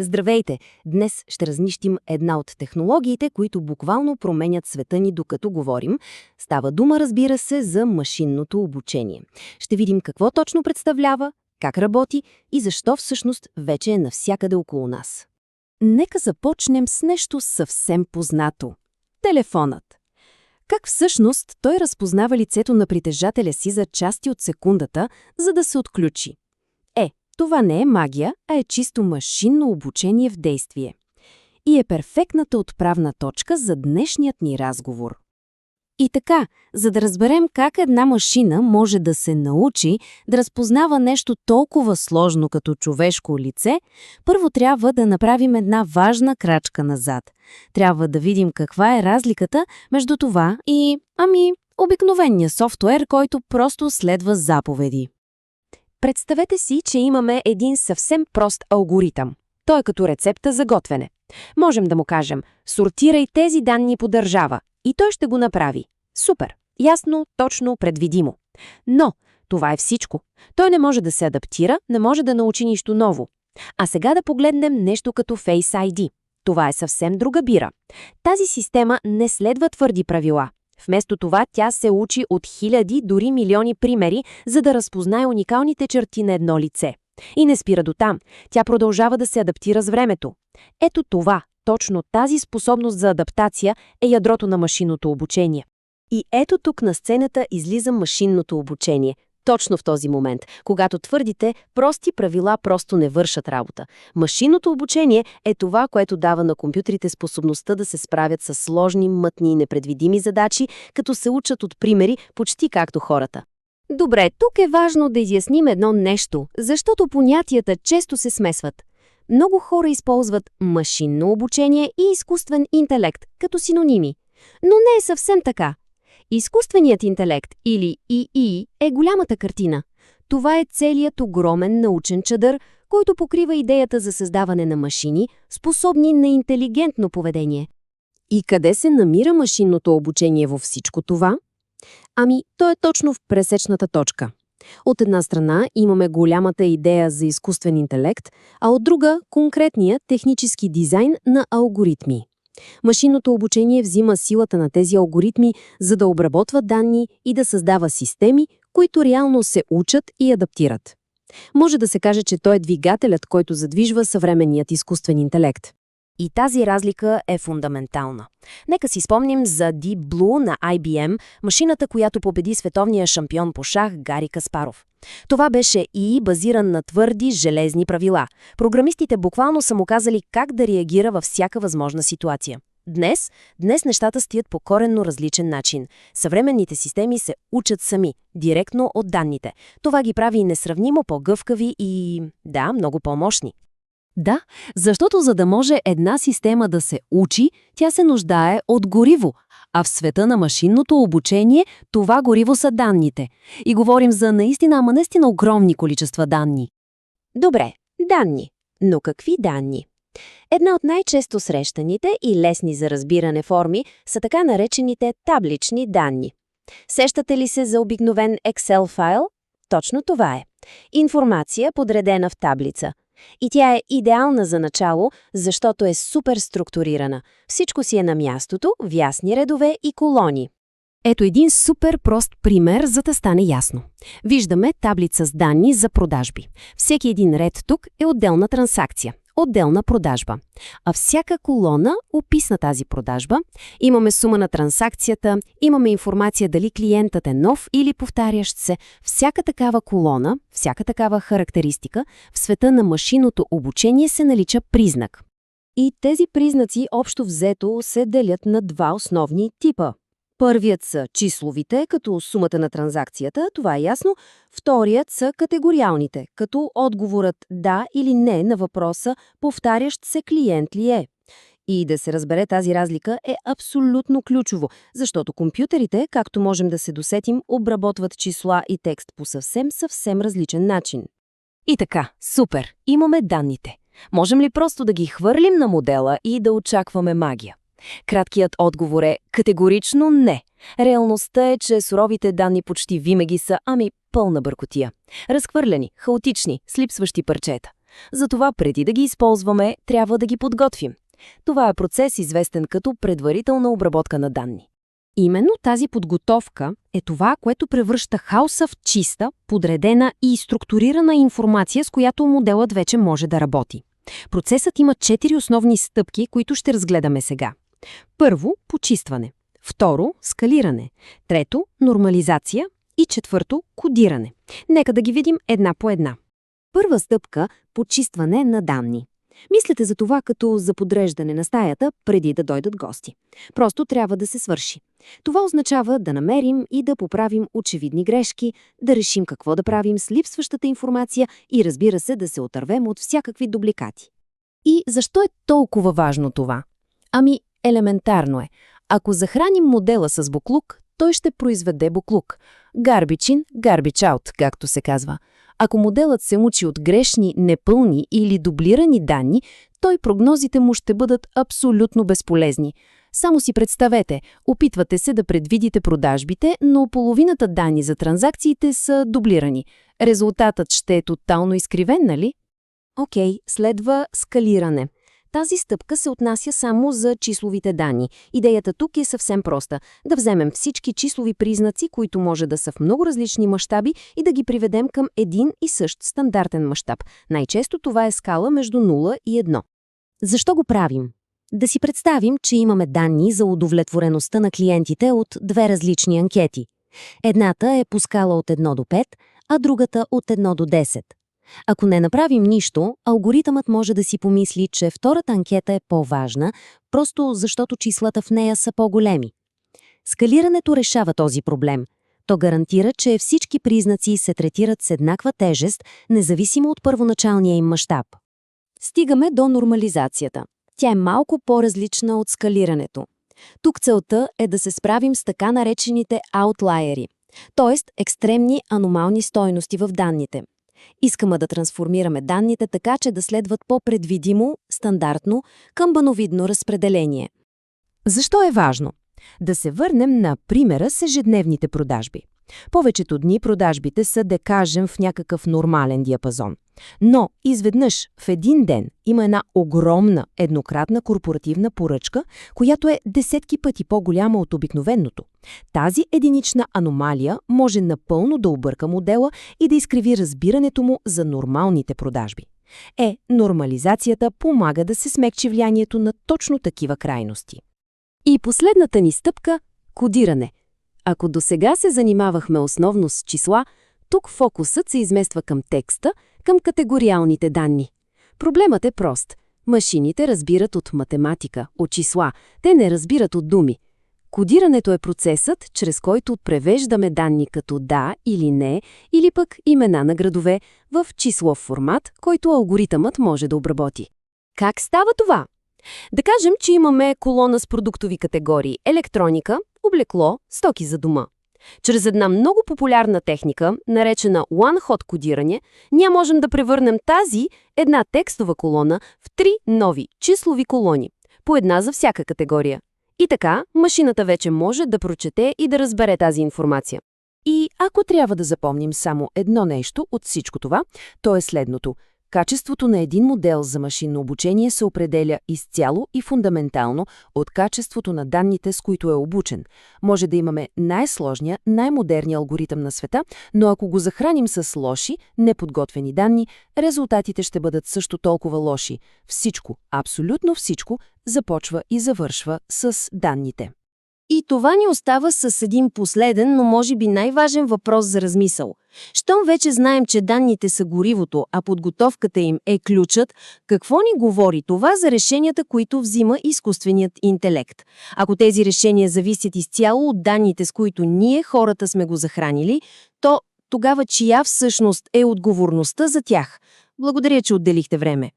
Здравейте! Днес ще разнищим една от технологиите, които буквално променят света ни докато говорим. Става дума, разбира се, за машинното обучение. Ще видим какво точно представлява, как работи и защо всъщност вече е навсякъде около нас. Нека започнем с нещо съвсем познато – телефонът. Как всъщност той разпознава лицето на притежателя си за части от секундата, за да се отключи? Това не е магия, а е чисто машинно обучение в действие. И е перфектната отправна точка за днешният ни разговор. И така, за да разберем как една машина може да се научи да разпознава нещо толкова сложно като човешко лице, първо трябва да направим една важна крачка назад. Трябва да видим каква е разликата между това и, обикновения софтуер, който просто следва заповеди. Представете си, че имаме един съвсем прост алгоритъм. Той е като рецепта за готвене. Можем да му кажем: сортирай тези данни по държава, и той ще го направи. Супер! Ясно, точно, предвидимо. Но това е всичко. Той не може да се адаптира, не може да научи нищо ново. А сега да погледнем нещо като Face ID. Това е съвсем друга бира. Тази система не следва твърди правила. Вместо това тя се учи от хиляди, дори милиони примери, за да разпознае уникалните черти на едно лице. И не спира до там. Тя продължава да се адаптира с времето. Ето това, точно тази способност за адаптация е ядрото на машинното обучение. И ето тук на сцената излиза машинното обучение. Точно в този момент, когато твърдите прости правила просто не вършат работа. Машинното обучение е това, което дава на компютрите способността да се справят с сложни, мътни и непредвидими задачи, като се учат от примери, почти както хората. Добре, тук е важно да изясним едно нещо, защото понятията често се смесват. Много хора използват машинно обучение и изкуствен интелект като синоними. Но не е съвсем така. Изкуственият интелект, или ИИ, е голямата картина. Това е целият огромен научен чадър, който покрива идеята за създаване на машини, способни на интелигентно поведение. И къде се намира машинното обучение във всичко това? То е точно в пресечната точка. От една страна имаме голямата идея за изкуствен интелект, а от друга – конкретния технически дизайн на алгоритми. Машинното обучение взима силата на тези алгоритми, за да обработва данни и да създава системи, които реално се учат и адаптират. Може да се каже, че той е двигателят, който задвижва съвременният изкуствен интелект. И тази разлика е фундаментална. Нека си спомним за Deep Blue на IBM, машината, която победи световния шампион по шах Гари Каспаров. Това беше ИИ, базиран на твърди, железни правила. Програмистите буквално са му казали как да реагира във всяка възможна ситуация. Днес нещата стоят по коренно различен начин. Съвременните системи се учат сами, директно от данните. Това ги прави несравнимо по-гъвкави и, много по-мощни. Да, защото за да може една система да се учи, тя се нуждае от гориво, а в света на машинното обучение това гориво са данните. И говорим за наистина огромни количества данни. Добре, данни. Но какви данни? Една от най-често срещаните и лесни за разбиране форми са така наречените таблични данни. Сещате ли се за обикновен Excel файл? Точно това е. Информация, подредена в таблица. И тя е идеална за начало, защото е супер структурирана. Всичко си е на мястото, в ясни редове и колони. Ето един супер прост пример, за да стане ясно. Виждаме таблица с данни за продажби. Всеки един ред тук е отделна транзакция, отделна продажба. А всяка колона описна тази продажба. Имаме сума на транзакцията, имаме информация дали клиентът е нов или повтарящ се. Всяка такава колона, всяка такава характеристика в света на машинното обучение се нарича признак. И тези признаци общо взето се делят на два основни типа. Първият са числовите, като сумата на транзакцията, това е ясно. Вторият са категориалните, като отговорът да или не на въпроса повтарящ се клиент ли е. И да се разбере тази разлика е абсолютно ключово, защото компютрите, както можем да се досетим, обработват числа и текст по съвсем различен начин. И така, супер, имаме данните. Можем ли просто да ги хвърлим на модела и да очакваме магия? Краткият отговор е категорично не. Реалността е, че суровите данни почти винаги са, пълна бъркотия. Разхвърляни, хаотични, с липсващи парчета. Затова преди да ги използваме, трябва да ги подготвим. Това е процес, известен като предварителна обработка на данни. Именно тази подготовка е това, което превръща хаоса в чиста, подредена и структурирана информация, с която моделът вече може да работи. Процесът има 4 основни стъпки, които ще разгледаме сега. Първо – почистване. Второ – скалиране. Трето – нормализация. И четвърто – кодиране. Нека да ги видим една по една. Първа стъпка – почистване на данни. Мислете за това като за подреждане на стаята преди да дойдат гости. Просто трябва да се свърши. Това означава да намерим и да поправим очевидни грешки, да решим какво да правим с липсващата информация и, разбира се, да се отървем от всякакви дубликати. И защо е толкова важно това? Ами, елементарно е. Ако захраним модела с буклук, той ще произведе буклук. Garbage in, garbage out, както се казва. Ако моделът се учи от грешни, непълни или дублирани данни, той прогнозите му ще бъдат абсолютно безполезни. Само си представете, опитвате се да предвидите продажбите, но половината данни за транзакциите са дублирани. Резултатът ще е тотално изкривен, нали? Окей, следва скалиране. Тази стъпка се отнася само за числовите данни. Идеята тук е съвсем проста – да вземем всички числови признаци, които може да са в много различни мащаби и да ги приведем към един и същ стандартен мащаб. Най-често това е скала между 0 и 1. Защо го правим? Да си представим, че имаме данни за удовлетвореността на клиентите от 2 различни анкети. Едната е по скала от 1 до 5, а другата от 1 до 10. Ако не направим нищо, алгоритъмът може да си помисли, че втората анкета е по-важна, просто защото числата в нея са по-големи. Скалирането решава този проблем. То гарантира, че всички признаци се третират с еднаква тежест, независимо от първоначалния им мащаб. Стигаме до нормализацията. Тя е малко по-различна от скалирането. Тук целта е да се справим с така наречените аутлайери, т.е. екстремни аномални стойности в данните. Искаме да трансформираме данните така, че да следват по-предвидимо, стандартно, камбановидно разпределение. Защо е важно? Да се върнем на примера с ежедневните продажби. Повечето дни продажбите са, да кажем, в някакъв нормален диапазон. Но изведнъж в един ден има една огромна еднократна корпоративна поръчка, която е десетки пъти по-голяма от обикновеното. Тази единична аномалия може напълно да обърка модела и да изкриви разбирането му за нормалните продажби. Нормализацията помага да се смекчи влиянието на точно такива крайности. И последната ни стъпка – кодиране. Ако досега се занимавахме основно с числа, тук фокусът се измества към текста, към категориалните данни. Проблемът е прост. Машините разбират от математика, от числа. Те не разбират от думи. Кодирането е процесът, чрез който превеждаме данни като да или не, или пък имена на градове в числов формат, който алгоритъмът може да обработи. Как става това? Да кажем, че имаме колона с продуктови категории – електроника, облекло, стоки за дома. Чрез една много популярна техника, наречена one-hot кодиране, ние можем да превърнем тази една текстова колона в 3 нови числови колони, по една за всяка категория. И така, машината вече може да прочете и да разбере тази информация. И ако трябва да запомним само едно нещо от всичко това, то е следното. Качеството на един модел за машинно обучение се определя изцяло и фундаментално от качеството на данните, с които е обучен. Може да имаме най-сложния, най-модерния алгоритъм на света, но ако го захраним с лоши, неподготвени данни, резултатите ще бъдат също толкова лоши. Всичко, абсолютно всичко, започва и завършва с данните. И това ни остава с един последен, но може би най-важен въпрос за размисъл. Щом вече знаем, че данните са горивото, а подготовката им е ключът, какво ни говори това за решенията, които взима изкуственият интелект? Ако тези решения зависят изцяло от данните, с които ние, хората, сме го захранили, то тогава чия всъщност е отговорността за тях? Благодаря, че отделихте време.